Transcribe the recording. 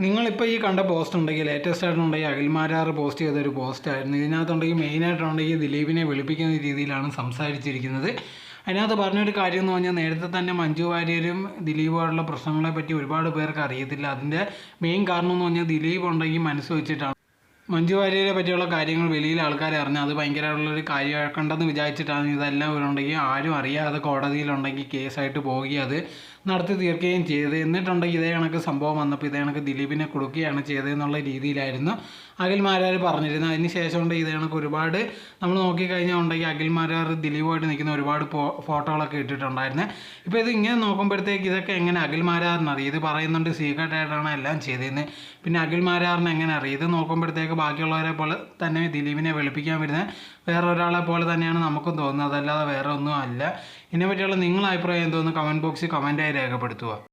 നിങ്ങളിപ്പോൾ ഈ കണ്ട പോസ്റ്റ് ഉണ്ടെങ്കിൽ ലേറ്റസ്റ്റ് ആയിട്ടുണ്ടെങ്കിൽ അഖിൽമാരാർ പോസ്റ്റ് ചെയ്തൊരു പോസ്റ്റായിരുന്നു. ഇതിനകത്തുണ്ടെങ്കിൽ മെയിനായിട്ടുണ്ടെങ്കിൽ ദിലീപിനെ വെളുപ്പിക്കുന്ന രീതിയിലാണ് സംസാരിച്ചിരിക്കുന്നത്. അതിനകത്ത് പറഞ്ഞൊരു കാര്യം എന്ന് പറഞ്ഞാൽ നേരത്തെ തന്നെ മഞ്ജു വാര്യരും ദിലീപുമായിട്ടുള്ള പ്രശ്നങ്ങളെ പറ്റി ഒരുപാട് പേർക്ക് അറിയത്തില്ല. അതിൻ്റെ മെയിൻ കാരണം എന്ന് പറഞ്ഞാൽ ദിലീപ് ഉണ്ടെങ്കിൽ മനസ്സ് വെച്ചിട്ടാണ് മഞ്ജു വാര്യരെ പറ്റിയുള്ള കാര്യങ്ങൾ വെളിയിൽ ആൾക്കാരെ അറിഞ്ഞാൽ അത് ഭയങ്കരമുള്ളൊരു കാര്യമാക്കണ്ടെന്ന് വിചാരിച്ചിട്ടാണ് ഇതെല്ലാം ഇവരുണ്ടെങ്കിൽ ആരും അറിയാതെ കോടതിയിലുണ്ടെങ്കിൽ കേസായിട്ട് പോവുകയും അത് നടത്തി തീർക്കുകയും ചെയ്ത്. എന്നിട്ടുണ്ടെങ്കിൽ ഇതേ കണക്ക് സംഭവം വന്നപ്പോൾ ഇതേ കണക്ക് ദിലീപിനെ കൊടുക്കുകയാണ് ചെയ്തതെന്നുള്ള രീതിയിലായിരുന്നു അഖിൽമാരാർ പറഞ്ഞിരുന്നത്. അതിന് ശേഷം കൊണ്ട് ഇതേ കണക്ക് ഒരുപാട് നമ്മൾ നോക്കിക്കഴിഞ്ഞാൽ ഉണ്ടെങ്കിൽ അഖിൽമാരാർ ദിലീപുമായിട്ട് നിൽക്കുന്ന ഒരുപാട് ഫോട്ടോകളൊക്കെ ഇട്ടിട്ടുണ്ടായിരുന്നു. ഇപ്പോൾ ഇത് ഇങ്ങനെ നോക്കുമ്പോഴത്തേക്ക് ഇതൊക്കെ എങ്ങനെ അഖിൽമാരാറിനറിയാം? ഇത് പറയുന്നുണ്ട് സീക്രട്ടായിട്ടാണ് എല്ലാം ചെയ്തതെന്ന്. പിന്നെ അഖിൽമാരാറിന് എങ്ങനെ അറിയാം? ഇത് നോക്കുമ്പോഴത്തേക്ക് ബാക്കിയുള്ളവരെ പോലെ തന്നെ ദിലീപിനെ വെളുപ്പിക്കാൻ വരുന്ന വേറൊരാളെ പോലെ തന്നെയാണ് നമുക്കും തോന്നുന്നത്, അതല്ലാതെ വേറെ ഒന്നും അല്ല. ഇതിനെ പറ്റിയുള്ള നിങ്ങളുടെ അഭിപ്രായം എന്തോന്ന് കമൻറ്റ് ബോക്സിൽ കമൻറ്റായി രേഖപ്പെടുത്തുക.